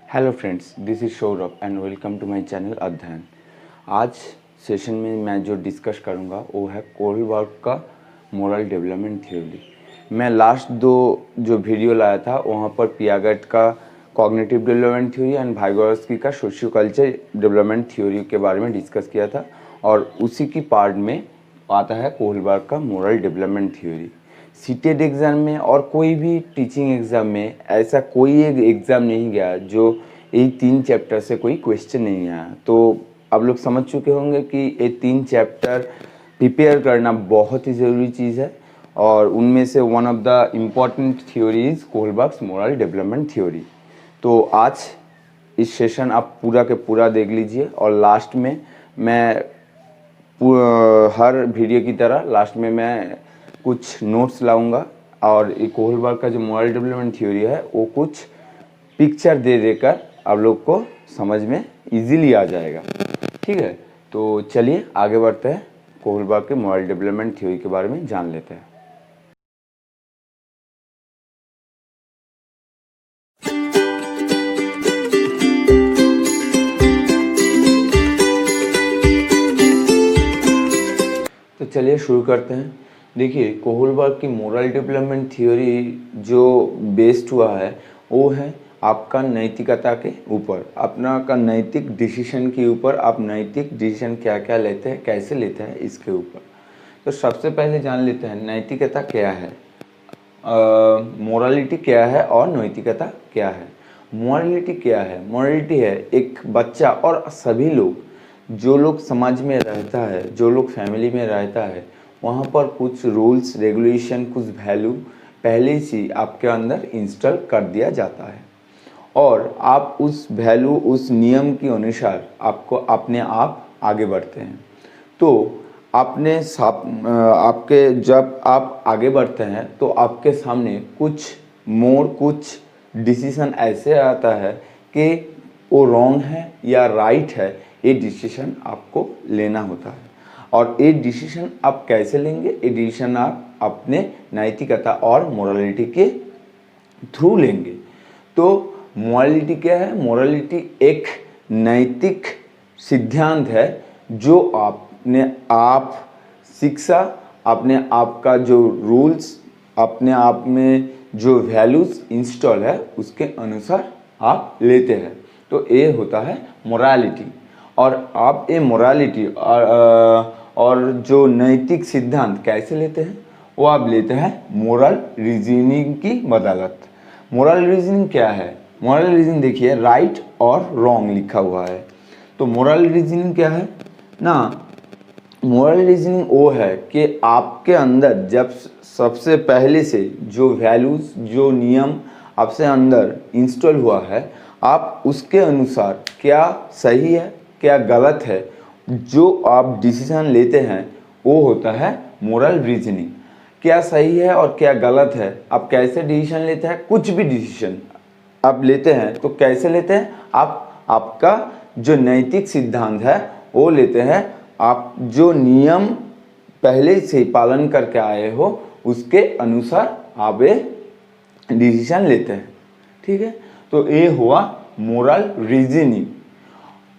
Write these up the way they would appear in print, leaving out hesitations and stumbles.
Hello friends, this is Saurabh and welcome to my channel Adhyayan. आज session में मैं जो डिस्कस करूंगा वो है कोहलबर्ग का मोरल डेवलपमेंट थ्योरी। मैं लास्ट दो जो वीडियो लाया था वहाँ पर पियागेट का cognitive development theory and Vygotsky का सोशियो कल्चर डेवलपमेंट थ्योरी के बारे में डिस्कस किया था और उसी की पार्ट में आता है कोहलबर्ग का moral development theory. CTET exam में और कोई भी टीचिंग एग्ज़ाम में ऐसा कोई एक एग्ज़ाम नहीं गया जो ये 3 चैप्टर से कोई क्वेश्चन नहीं आया। तो आप लोग समझ चुके होंगे कि ये 3 चैप्टर प्रिपेयर करना बहुत ही ज़रूरी चीज़ है और उनमें से one of the important theory is Kohlberg's moral development theory. तो आज इस सेशन आप पूरा के पूरा देख लीजिए और लास्ट में मैं हर वीडियो की तरह लास्ट में मैं कुछ नोट्स लाऊंगा और ये कोहलबर्ग का जो मोरल डेवलपमेंट थ्योरी है वो कुछ पिक्चर दे देकर आप लोग को समझ में इजीली आ जाएगा। ठीक है, तो चलिए आगे बढ़ते हैं, कोहलबर्ग के मोरल डेवलपमेंट थ्योरी के बारे में जान लेते हैं। तो चलिए शुरू करते हैं। देखिए, कोहलबर्ग की मोरल डेवलपमेंट थ्योरी जो बेस्ड हुआ है वो है आपका नैतिकता के ऊपर, अपना का नैतिक डिसीजन के ऊपर। आप नैतिक डिसीजन क्या क्या लेते हैं, कैसे लेते हैं, इसके ऊपर। तो सबसे पहले जान लेते हैं नैतिकता क्या है, मोरालिटी क्या है और नैतिकता क्या है। मोरालिटी क्या है? मोरालिटी है एक बच्चा और सभी लोग, जो लोग समाज में रहता है, जो लोग फैमिली में रहता है, वहाँ पर कुछ रूल्स रेगुलेशन, कुछ वैल्यू पहले से आपके अंदर इंस्टॉल कर दिया जाता है और आप उस वैल्यू, उस नियम के अनुसार आपको अपने आप आगे बढ़ते हैं। तो आपके जब आप आगे बढ़ते हैं तो आपके सामने कुछ मोड़, कुछ डिसीजन ऐसे आता है कि वो रॉन्ग है या राइट है, ये डिसीजन आपको लेना होता है। और ये डिसीजन आप कैसे लेंगे? ये डिसीजन आप अपने नैतिकता और मोरालिटी के थ्रू लेंगे। तो मोरालिटी क्या है? मोरालिटी एक नैतिक सिद्धांत है जो अपने आप शिक्षा, अपने आप का जो रूल्स, अपने आप में जो वैल्यूज इंस्टॉल है उसके अनुसार आप लेते हैं। तो ये होता है मोरालिटी। और आप ये मोरालिटी और जो नैतिक सिद्धांत कैसे लेते हैं वो आप लेते हैं मोरल रीजनिंग की बदौलत। मोरल रीजनिंग क्या है? मोरल रीजनिंग देखिए, राइट और रॉन्ग लिखा हुआ है। तो मोरल रीजनिंग क्या है ना? मोरल रीजनिंग वो है कि आपके अंदर जब सबसे पहले से जो वैल्यूज, जो नियम आपसे अंदर इंस्टॉल हुआ है, आप उसके अनुसार क्या सही है क्या गलत है, जो आप डिसीजन लेते हैं वो होता है मोरल रीजनिंग। क्या सही है और क्या गलत है, आप कैसे डिसीजन लेते हैं? कुछ भी डिसीजन आप लेते हैं तो कैसे लेते हैं? आप आपका जो नैतिक सिद्धांत है वो लेते हैं, आप जो नियम पहले से पालन करके आए हो उसके अनुसार आप ये डिसीजन लेते हैं। ठीक है, तो ये हुआ मोरल रीजनिंग।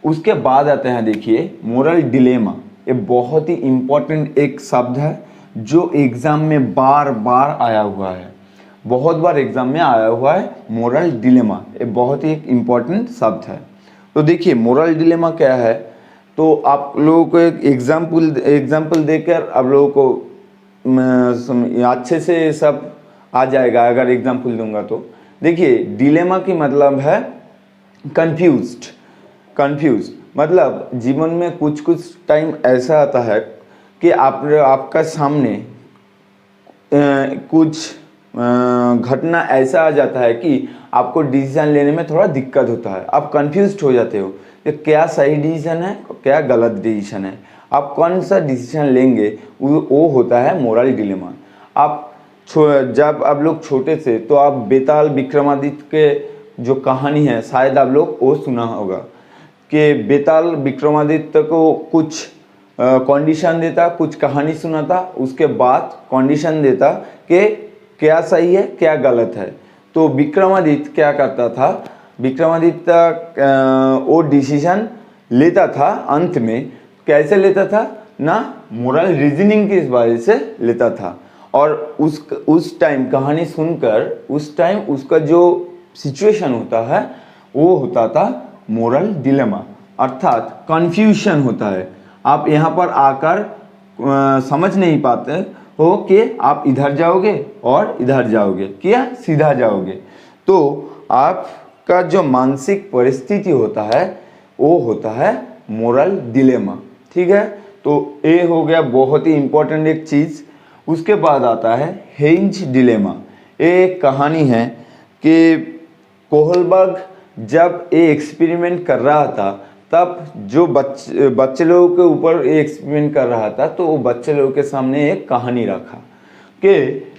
उसके बाद आते हैं, देखिए, मोरल डिलेमा। ये बहुत ही इम्पोर्टेंट एक शब्द है जो एग्जाम में बार बार आया हुआ है, बहुत बार एग्जाम में आया हुआ है। मोरल डिलेमा ये बहुत ही एक इम्पोर्टेंट शब्द है। तो देखिए, मोरल डिलेमा क्या है, तो आप लोगों को एक एग्जाम्पल देकर आप लोगों को अच्छे से सब आ जाएगा अगर एग्जाम्पल दूंगा तो। देखिए, डिलेमा की मतलब है कंफ्यूज मतलब जीवन में कुछ कुछ टाइम ऐसा आता है कि आपका सामने कुछ घटना ऐसा आ जाता है कि आपको डिसीजन लेने में थोड़ा दिक्कत होता है। आप कंफ्यूज्ड हो जाते हो कि क्या सही डिसीजन है क्या गलत डिसीजन है, आप कौन सा डिसीजन लेंगे, वो होता है मोरल डिलेमा। जब आप लोग छोटे थे तो आप बेताल विक्रमादित्य के जो कहानी है शायद आप लोग वो सुना होगा कि बेताल विक्रमादित्य को कुछ कंडीशन देता, कुछ कहानी सुनाता, उसके बाद कंडीशन देता कि क्या सही है क्या गलत है। तो विक्रमादित्य क्या करता था, विक्रमादित्य वो डिसीजन लेता था अंत में, कैसे लेता था ना, मोरल रीजनिंग की वजह से लेता था। और उस टाइम कहानी सुनकर उस टाइम उसका जो सिचुएशन होता है वो होता था मोरल डिलेमा, अर्थात कन्फ्यूजन होता है। आप यहाँ पर आकर समझ नहीं पाते हो कि आप इधर जाओगे और इधर जाओगे क्या सीधा जाओगे, तो आपका जो मानसिक परिस्थिति होता है वो होता है मोरल डिलेमा। ठीक है, तो ये हो गया बहुत ही इंपॉर्टेंट एक चीज़। उसके बाद आता है हेंज डिलेमा। ये एक कहानी है कि कोहलबर्ग जब ये एक्सपेरिमेंट कर रहा था तब जो बच्चे लोगों के ऊपर ये एक्सपेरिमेंट कर रहा था, तो वो बच्चे लोगों के सामने एक कहानी रखा कि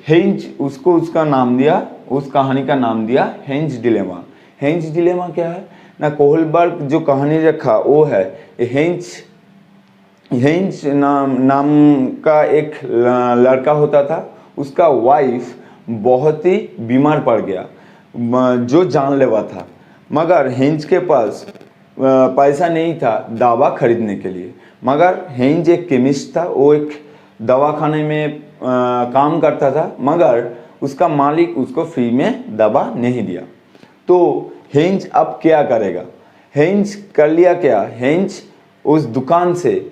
हेंज, उसको उसका नाम दिया, उस कहानी का नाम दिया हेंज डिलेमा। हेंज डिलेमा क्या है ना, कोहलबर्ग जो कहानी रखा वो है हेंज नाम का एक लड़का होता था, उसका वाइफ बहुत ही बीमार पड़ गया जो जानलेवा था, मगर हेंज के पास पैसा नहीं था दवा खरीदने के लिए। मगर हेंज एक केमिस्ट था, वो एक दवाखाने में काम करता था, मगर उसका मालिक उसको फ्री में दवा नहीं दिया। तो हेंज अब क्या करेगा, हेंज कर लिया क्या, हेंज उस दुकान से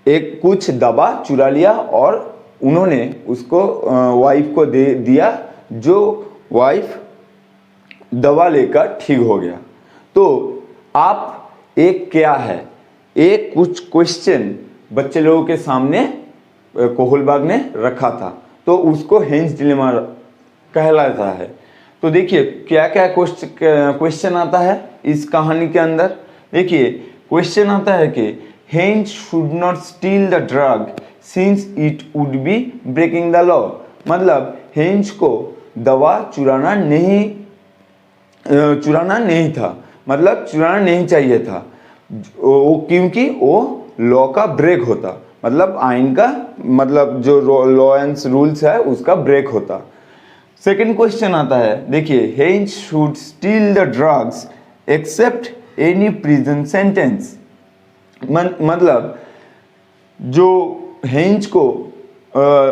एक कुछ दवा चुरा लिया और उन्होंने उसको वाइफ को दे दिया, जो वाइफ दवा लेकर ठीक हो गया। तो आप एक क्या है, एक कुछ क्वेश्चन बच्चे लोगों के सामने कोहलबर्ग ने रखा था, तो उसको हेंज डिलेमा कहलाता है। तो देखिए क्या क्या क्वेश्चन आता है इस कहानी के अंदर। देखिए क्वेश्चन आता है कि Heinz should not steal the drug since it would be breaking the law. मतलब हेंज को दवा चुराना नहीं था, मतलब चुराना नहीं चाहिए था क्योंकि वो लॉ का ब्रेक होता, मतलब आइन का, मतलब जो लॉ एंड रूल्स है उसका ब्रेक होता। सेकंड क्वेश्चन आता है, देखिए Heinz should steal the drugs accept any prison sentence. मतलब जो हेंज को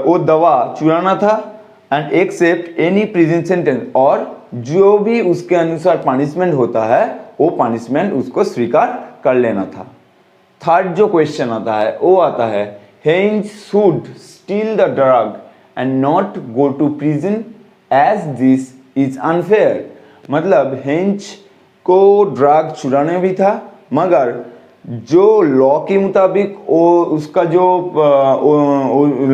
वो दवा चुराना था and accept any prison sentence, और जो भी उसके अनुसार पनिशमेंट होता है वो पनिशमेंट उसको स्वीकार कर लेना था। थर्ड जो क्वेश्चन आता है वो आता है Heinz should steal the drug and not go to prison as this is unfair. मतलब हेंज को ड्रग चुराने भी था, मगर जो लॉ के मुताबिक वो उसका जो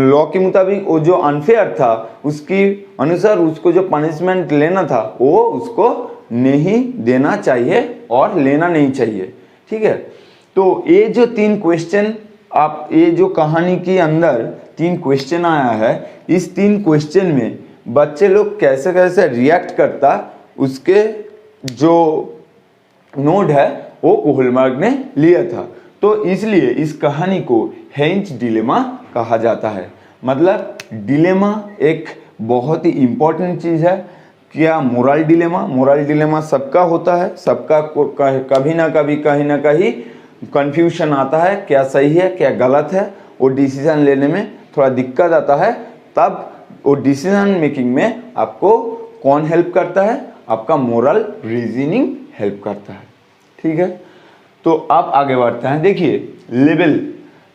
लॉ के मुताबिक वो जो अनफेयर था उसकी अनुसार उसको जो पनिशमेंट लेना था वो उसको नहीं देना चाहिए और लेना नहीं चाहिए। ठीक है, तो ये जो तीन क्वेश्चन, आप ये जो कहानी के अंदर तीन क्वेश्चन आया है, इस तीन क्वेश्चन में बच्चे लोग कैसे कैसे रिएक्ट करता उसके जो नोट है वो कोहलबर्ग ने लिया था। तो इसलिए इस कहानी को हेंज डिलेमा कहा जाता है। मतलब डिलेमा एक बहुत ही इंपॉर्टेंट चीज़ है। क्या मोरल डिलेमा सबका होता है, सबका कभी ना कभी कहीं ना कहीं कंफ्यूजन आता है, क्या सही है क्या गलत है, वो डिसीजन लेने में थोड़ा दिक्कत आता है। तब वो डिसीजन मेकिंग में आपको कौन हेल्प करता है, आपका मोरल रीजनिंग हेल्प करता है। ठीक है, तो आप आगे बढ़ते हैं। देखिए लेवल,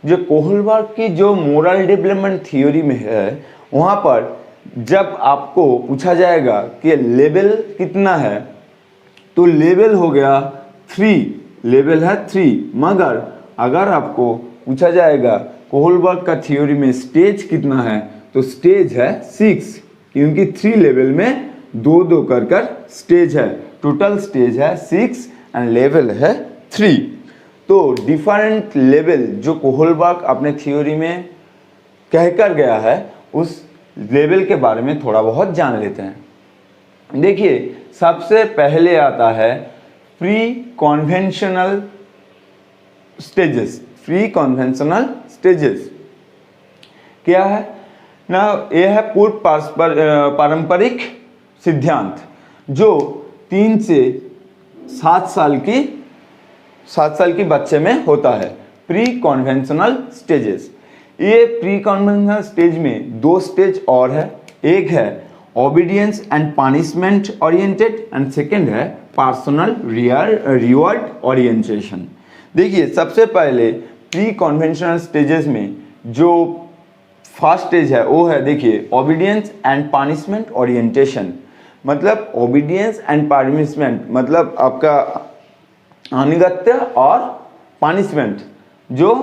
जो कोहलबर्ग की जो मोरल डेवलपमेंट थ्योरी में है, वहाँ पर जब आपको पूछा जाएगा कि लेवल कितना है, तो लेवल हो गया 3, लेवल है 3। मगर अगर आपको पूछा जाएगा कोहलबर्ग का थ्योरी में स्टेज कितना है, तो स्टेज है 6, क्योंकि 3 लेवल में 2-2 कर स्टेज है। टोटल स्टेज है 6 एंड लेवल है 3। तो डिफरेंट लेवल जो कोहलबर्ग अपने थ्योरी में कहकर गया है, उस लेवल के बारे में थोड़ा बहुत जान लेते हैं। देखिए सबसे पहले आता है pre conventional stages. Pre conventional stages क्या है ना, यह है पूर्व पारंपरिक सिद्धांत जो 3 से 7 साल की बच्चे में होता है। प्री कन्वेंशनल स्टेजेस, ये प्री कन्वेंशनल स्टेज में 2 स्टेज और है। एक है obedience and punishment oriented and second है पर्सनल रिवॉर्ड ओरिएंटेशन। देखिए, सबसे पहले प्री कन्वेंशनल स्टेजेस में जो फर्स्ट स्टेज है वो है, देखिए, ओबीडियंस एंड पनिशमेंट ओरिएंटेशन। मतलब ओबीडियंस एंड पनिशमेंट मतलब आपका अनुगत्य और पनिशमेंट जो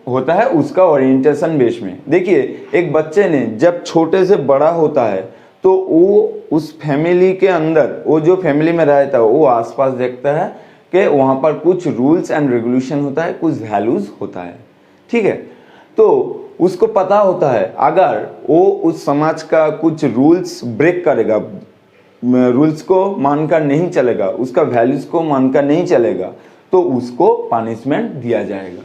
होता है उसका ओरिएंटेशन बेस में। देखिए, एक बच्चे ने जब छोटे से बड़ा होता है तो वो उस फैमिली के अंदर, वो जो फैमिली में रहता है वो आसपास देखता है कि वहाँ पर कुछ रूल्स एंड रेगुलेशन होता है, कुछ वैल्यूज होता है, ठीक है। तो उसको पता होता है अगर वो उस समाज का कुछ रूल्स ब्रेक करेगा, रूल्स को मानकर नहीं चलेगा, उसका वैल्यूज को मानकर नहीं चलेगा, तो उसको पनिशमेंट दिया जाएगा।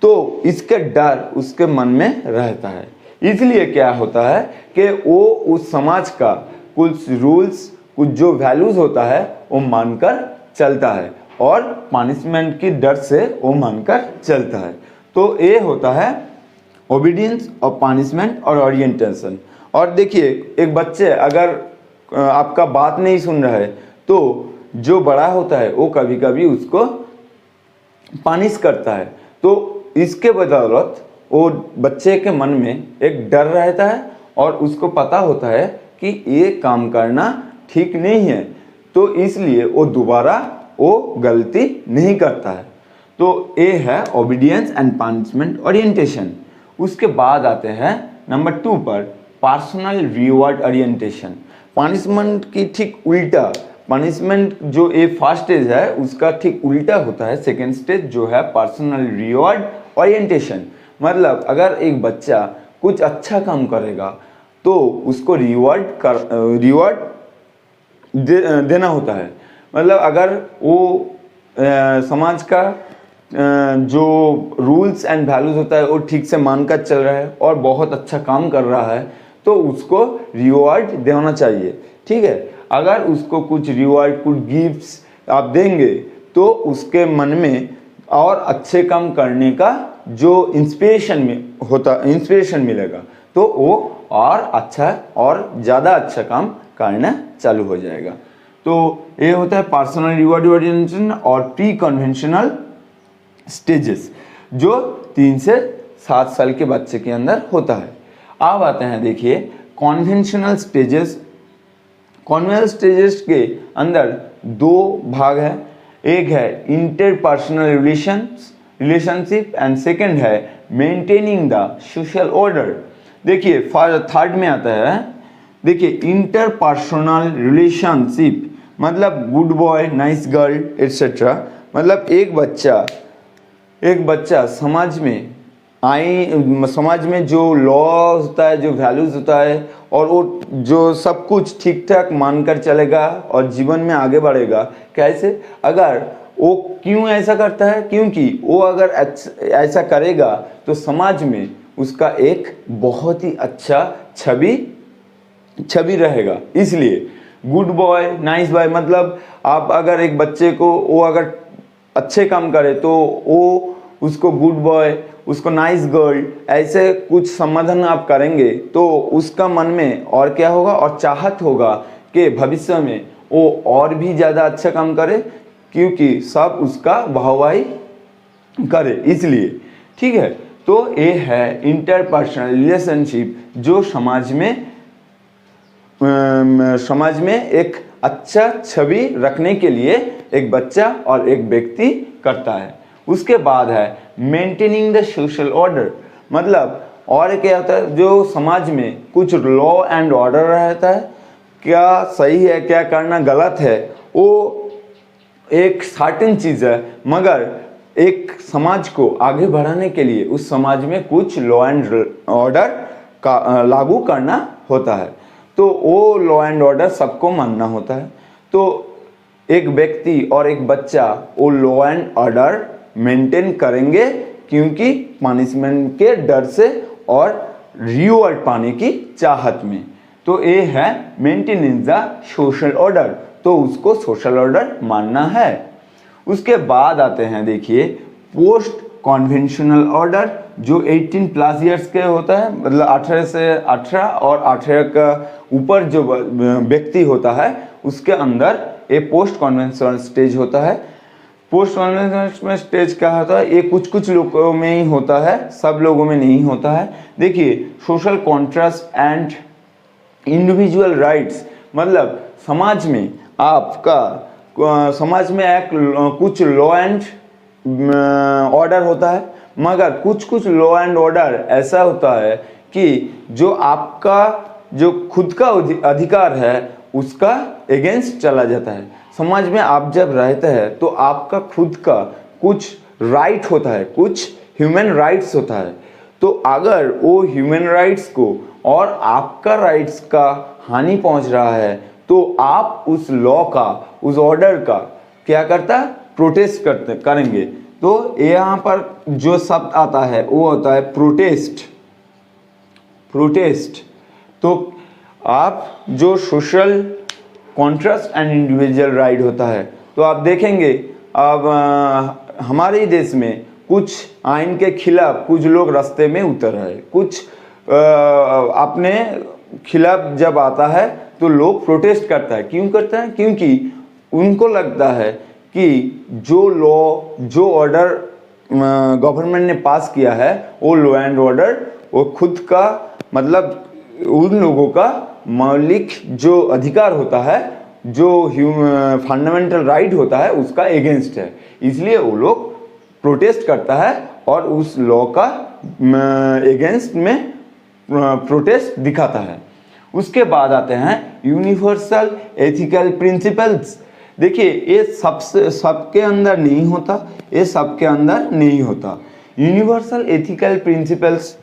तो इसके डर उसके मन में रहता है। इसलिए क्या होता है कि वो उस समाज का कुछ रूल्स, कुछ जो वैल्यूज होता है वो मानकर चलता है और पनिशमेंट की डर से वो मानकर चलता है। तो ये होता है ओबीडियंस और पनिशमेंट और ओरिएंटेशन। और देखिए, एक बच्चे अगर आपका बात नहीं सुन रहा है तो जो बड़ा होता है वो कभी कभी उसको पनिश करता है। तो इसके बदौलत वो बच्चे के मन में एक डर रहता है और उसको पता होता है कि ये काम करना ठीक नहीं है, तो इसलिए वो दोबारा वो गलती नहीं करता है। तो ये है ओबीडियंस एंड पनिशमेंट ओरिएंटेशन। उसके बाद आते हैं नंबर 2 पर पर्सनल रिवॉर्ड ओरिएंटेशन। पनिशमेंट की ठीक उल्टा, पनिशमेंट जो ये फर्स्ट स्टेज है उसका ठीक उल्टा होता है सेकेंड स्टेज जो है पर्सनल रिवॉर्ड ओरिएंटेशन। मतलब अगर एक बच्चा कुछ अच्छा काम करेगा तो उसको रिवॉर्ड देना होता है। मतलब अगर वो समाज का जो रूल्स एंड वैल्यूज होता है वो ठीक से मानकर चल रहा है और बहुत अच्छा काम कर रहा है तो उसको रिवॉर्ड देना चाहिए, ठीक है। अगर उसको कुछ रिवॉर्ड, कुछ गिफ्ट्स आप देंगे तो उसके मन में और अच्छे काम करने का जो इंस्पिरेशन मिलेगा, तो वो और अच्छा और ज़्यादा अच्छा काम करना चालू हो जाएगा। तो ये होता है पर्सनल रिवॉर्ड ओरिएंटेशन और प्री कन्वेंशनल स्टेजेस जो 3 से 7 साल के बच्चे के अंदर होता है। अब आते हैं, देखिए, कन्वेंशनल स्टेजेस। कन्वेंशनल स्टेजेस के अंदर 2 भाग है। एक है इंटरपर्सनल रिलेशनशिप एंड सेकंड है मेंटेनिंग द सोशल ऑर्डर। देखिए, थर्ड में आता है, देखिए, इंटरपर्सनल रिलेशनशिप मतलब good boy, nice girl etcetera. मतलब एक बच्चा समाज में जो लॉ होता है, जो वैल्यूज होता है और वो जो सब कुछ ठीक ठाक मानकर चलेगा और जीवन में आगे बढ़ेगा। कैसे? अगर वो क्यों ऐसा करता है? क्योंकि वो अगर ऐसा करेगा तो समाज में उसका एक बहुत ही अच्छा छवि रहेगा। इसलिए गुड बॉय, नाइस बॉय मतलब आप अगर एक बच्चे को वो अगर अच्छे काम करे तो वो उसको गुड बॉय, उसको नाइस गर्ल ऐसे कुछ संबोधन आप करेंगे तो उसका मन में और क्या होगा, और चाहत होगा कि भविष्य में वो और भी ज़्यादा अच्छा काम करे क्योंकि सब उसका वाहवाही करे, इसलिए, ठीक है। तो ये है इंटरपर्सनल रिलेशनशिप जो समाज में एक अच्छा छवि रखने के लिए एक बच्चा और एक व्यक्ति करता है। उसके बाद है मेंटेनिंग द सोशल ऑर्डर। मतलब और क्या होता है, जो समाज में कुछ लॉ एंड ऑर्डर रहता है, क्या सही है क्या करना गलत है, वो एक सर्टेन चीज़ है, मगर एक समाज को आगे बढ़ाने के लिए उस समाज में कुछ लॉ एंड ऑर्डर का लागू करना होता है। तो वो लॉ एंड ऑर्डर सबको मानना होता है। तो एक व्यक्ति और एक बच्चा वो लॉ एंड ऑर्डर मेंटेन करेंगे क्योंकि पनिशमेंट के डर से और रिवॉर्ड पाने की चाहत में। तो ये है मेंटेनेंस द सोशल ऑर्डर। तो तो उसको सोशल ऑर्डर मानना है। उसके बाद आते हैं देखिए पोस्ट कॉन्वेंशनल ऑर्डर, जो 18 प्लस ईयर्स के होता है, मतलब 18 से 18 और 18 का ऊपर जो व्यक्ति होता है उसके अंदर ये पोस्ट कॉन्वेंशनल स्टेज होता है। पोस्ट कॉन्वेंशनल स्टेज क्या होता है, ये कुछ कुछ लोगों में ही होता है, सब लोगों में नहीं होता है। देखिए social contrast and individual rights, मतलब समाज में आपका समाज में एक कुछ लॉ एंड ऑर्डर होता है, मगर कुछ कुछ लॉ एंड ऑर्डर ऐसा होता है कि जो आपका जो खुद का अधिकार है उसका अगेंस्ट चला जाता है। समाज में आप जब रहते हैं तो आपका खुद का कुछ राइट होता है, कुछ ह्यूमन राइट्स होता है, तो अगर वो ह्यूमन राइट्स को और आपका राइट्स का हानि पहुंच रहा है तो आप उस लॉ का, उस ऑर्डर का क्या करता है, प्रोटेस्ट करेंगे। तो यहाँ पर जो शब्द आता है वो होता है प्रोटेस्ट। तो आप जो social contrast and individual right होता है, तो आप देखेंगे अब हमारे देश में कुछ आइन के खिलाफ कुछ लोग रास्ते में उतर रहे हैं, कुछ अपने खिलाफ जब आता है तो लोग प्रोटेस्ट करता है। क्यों करता है? क्योंकि उनको लगता है कि जो लॉ, जो ऑर्डर गवर्नमेंट ने पास किया है वो लॉ एंड ऑर्डर वो खुद का, मतलब उन लोगों का मौलिक जो अधिकार होता है, जो फंडामेंटल राइट होता है उसका अगेंस्ट है, इसलिए वो लोग प्रोटेस्ट करता है और उस लॉ का अगेंस्ट में प्रोटेस्ट दिखाता है। उसके बाद आते हैं यूनिवर्सल एथिकल प्रिंसिपल्स। देखिए ये सबके अंदर नहीं होता, ये सबके अंदर नहीं होता। यूनिवर्सल एथिकल प्रिंसिपल्स,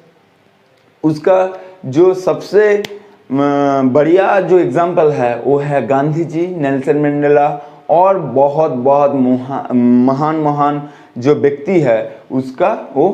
उसका जो सबसे बढ़िया जो एग्जाम्पल है वो है गांधी जी, नेल्सन मंडेला और बहुत बहुत महान जो व्यक्ति है उसका वो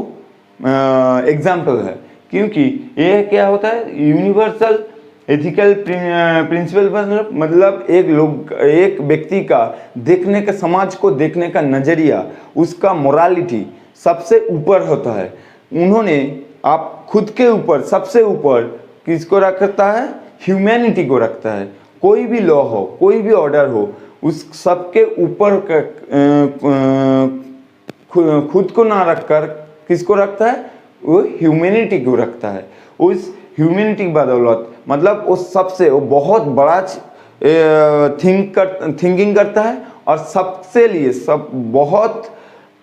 एग्जाम्पल है। क्योंकि ये क्या होता है, यूनिवर्सल एथिकल प्रिंसिपल मतलब एक व्यक्ति का देखने का, समाज को देखने का नज़रिया, उसका मोरालिटी सबसे ऊपर होता है। उन्होंने आप खुद के ऊपर सबसे ऊपर किसको रखता है? ह्यूमैनिटी को रखता है। कोई भी लॉ हो, कोई भी ऑर्डर हो, उस सबके ऊपर खुद को ना रखकर किसको रखता है? वो ह्यूमैनिटी को रखता है। उस ह्यूमैनिटी की बदौलत मतलब वो सबसे, वो बहुत बड़ा थिंकिंग करता है और सबसे लिए सब बहुत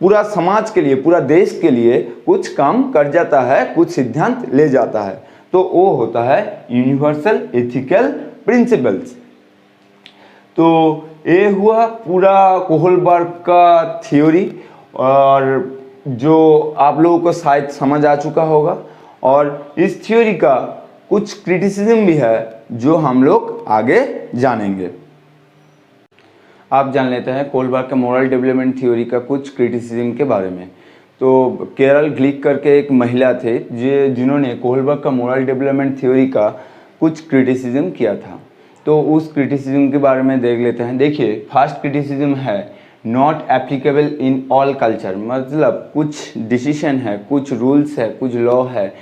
पूरा समाज के लिए, पूरा देश के लिए कुछ काम कर जाता है, कुछ सिद्धांत ले जाता है, तो वो होता है यूनिवर्सल एथिकल प्रिंसिपल्स। तो ये हुआ पूरा कोहलबर्ग का थ्योरी, और जो आप लोगों को शायद समझ आ चुका होगा। और इस थ्योरी का कुछ क्रिटिसिज्म भी है जो हम लोग आगे जानेंगे। आप जान लेते हैं कोहलबर्ग के मोरल डेवलपमेंट थ्योरी का कुछ क्रिटिसिज्म के बारे में। तो कैरल ग्लिक करके एक महिला थे जिन्होंने कोहलबर्ग का मोरल डेवलपमेंट थ्योरी का कुछ क्रिटिसिज्म किया था। तो उस क्रिटिसिज्म के बारे में देख लेते हैं। देखिए फर्स्ट क्रिटिसिज्म है not applicable in all culture, मतलब कुछ डिसीजन है, कुछ रूल्स है, कुछ लॉ है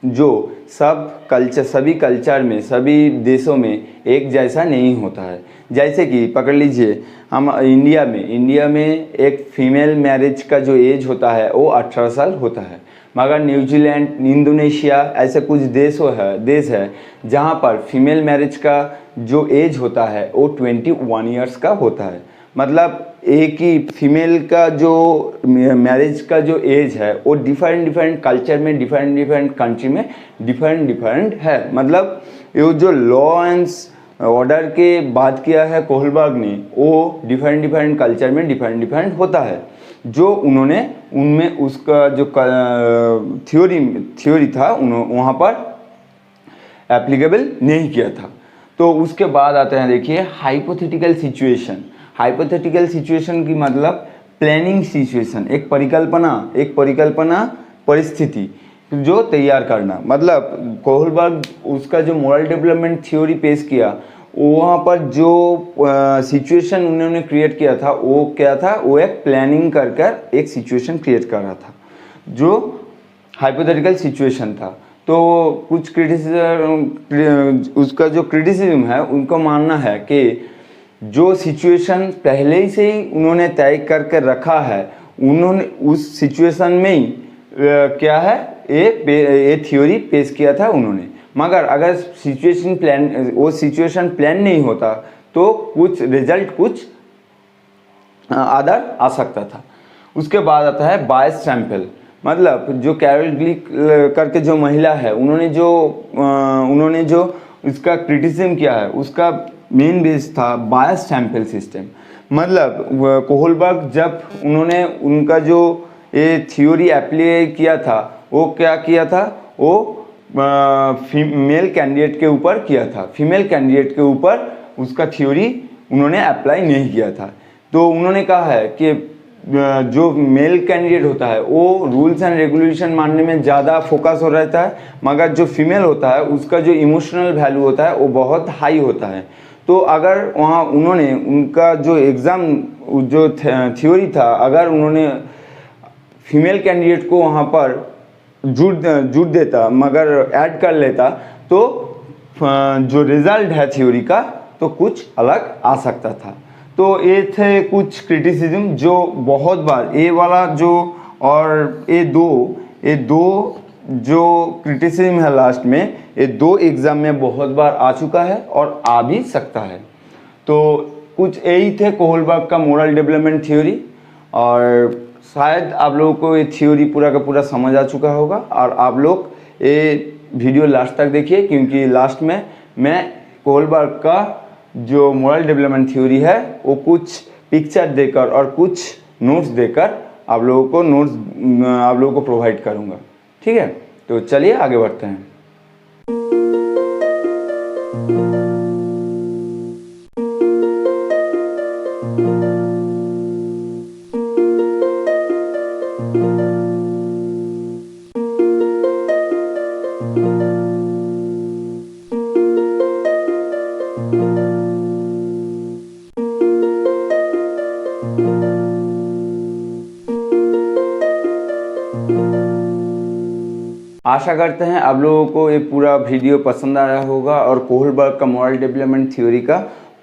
जो सभी कल्चर में, सभी देशों में एक जैसा नहीं होता है। जैसे कि पकड़ लीजिए हम इंडिया में एक फीमेल मैरिज का जो एज होता है वो 18 साल होता है, मगर न्यूजीलैंड, इंडोनेशिया ऐसे कुछ देश है जहाँ पर फीमेल मैरिज का जो एज होता है वो 21 ईयर्स का होता है। मतलब एक ही फीमेल का जो मैरिज का जो एज है वो डिफरेंट कल्चर में, डिफरेंट कंट्री में डिफरेंट है। मतलब ये जो लॉ एंड ऑर्डर के बात किया है कोहलबर्ग ने, वो डिफरेंट कल्चर में डिफरेंट होता है, जो उन्होंने उनमें उसका जो थ्योरी था वहाँ पर एप्लीकेबल नहीं किया था। तो उसके बाद आते हैं देखिए हाइपोथेटिकल सिचुएशन की मतलब प्लानिंग सिचुएशन, एक परिकल्पना परिस्थिति जो तैयार करना। मतलब कोहलबर्ग उसका जो मोरल डेवलपमेंट थ्योरी पेश किया वहाँ पर जो सिचुएशन उन्होंने क्रिएट किया था वो क्या था, वो एक प्लानिंग कर कर एक सिचुएशन क्रिएट कर रहा था जो हाइपोथेटिकल सिचुएशन था। तो कुछ क्रिटिसिज्म, उसका जो क्रिटिसिज्म है उनको मानना है कि जो सिचुएशन पहले ही से ही उन्होंने तय करके रखा है, उन्होंने उस सिचुएशन में ही क्या है ये थ्योरी पेश किया था उन्होंने। मगर अगर वो सिचुएशन प्लान नहीं होता तो कुछ रिजल्ट कुछ अदर आ सकता था। उसके बाद आता है बायस सैंपल, मतलब जो कैरोल ग्लिक करके जो महिला है उन्होंने जो इसका क्रिटिसिज्म किया है उसका मेन बेस था बायस सैंपल सिस्टम। मतलब कोहलबर्ग जब उन्होंने उनका जो ये थ्योरी अप्लाई किया था वो क्या किया था, वो फीमेल कैंडिडेट के ऊपर किया था, फीमेल कैंडिडेट के ऊपर उसका थ्योरी उन्होंने अप्लाई नहीं किया था। तो उन्होंने कहा है कि जो मेल कैंडिडेट होता है वो रूल्स एंड रेगुलेशन मानने में ज़्यादा फोकस हो रहता है, मगर जो फीमेल होता है उसका जो इमोशनल वैल्यू होता है वो बहुत हाई होता है। तो अगर वहाँ उन्होंने उनका जो एग्ज़ाम जो थ्योरी था, अगर उन्होंने फीमेल कैंडिडेट को वहाँ पर जुड़ देता मगर ऐड कर लेता तो जो रिज़ल्ट है थ्योरी का तो कुछ अलग आ सकता था। तो ये थे कुछ क्रिटिसिज्म जो बहुत बार ये वाला जो और ये दो जो क्रिटिसिज्म है लास्ट में, ये दो एग्ज़ाम में बहुत बार आ चुका है और आ भी सकता है। तो कुछ यही थे कोहलबर्ग का मोरल डेवलपमेंट थ्योरी, और शायद आप लोगों को ये थ्योरी पूरा का पूरा समझ आ चुका होगा। और आप लोग ये वीडियो लास्ट तक देखिए, क्योंकि लास्ट में मैं कोहलबर्ग का जो मोरल डेवलपमेंट थ्योरी है वो कुछ पिक्चर देकर और कुछ नोट्स देकर आप लोगों को प्रोवाइड करूँगा। ठीक है, तो चलिए आगे बढ़ते हैं। आशा करते हैं आप लोगों को ये पूरा वीडियो पसंद आया होगा और कोहलबर्ग का मोरल डेवलपमेंट थ्योरी का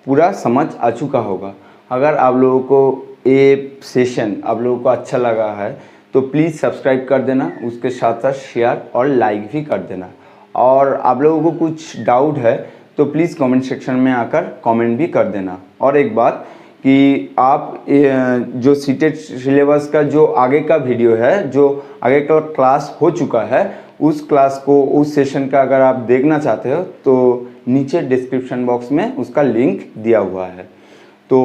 पूरा समझ आ चुका होगा। अगर आप लोगों को ये सेशन आप लोगों को अच्छा लगा है तो प्लीज़ सब्सक्राइब कर देना, उसके साथ साथ शेयर और लाइक भी कर देना। और आप लोगों को कुछ डाउट है तो प्लीज़ कमेंट सेक्शन में आकर कमेंट भी कर देना। और एक बात कि आप जो सीटेट सिलेबस का जो आगे का वीडियो है, जो आगे का क्लास हो चुका है, उस क्लास को, उस सेशन का अगर आप देखना चाहते हो तो नीचे डिस्क्रिप्शन बॉक्स में उसका लिंक दिया हुआ है। तो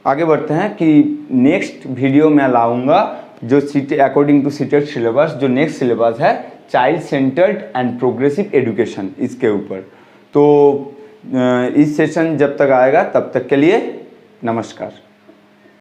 आगे बढ़ते हैं कि नेक्स्ट वीडियो में लाऊंगा जो अकॉर्डिंग टू सीटेट सिलेबस जो नेक्स्ट सिलेबस है child centred and progressive education, इसके ऊपर। तो इस सेशन जब तक आएगा तब तक के लिए नमस्कार।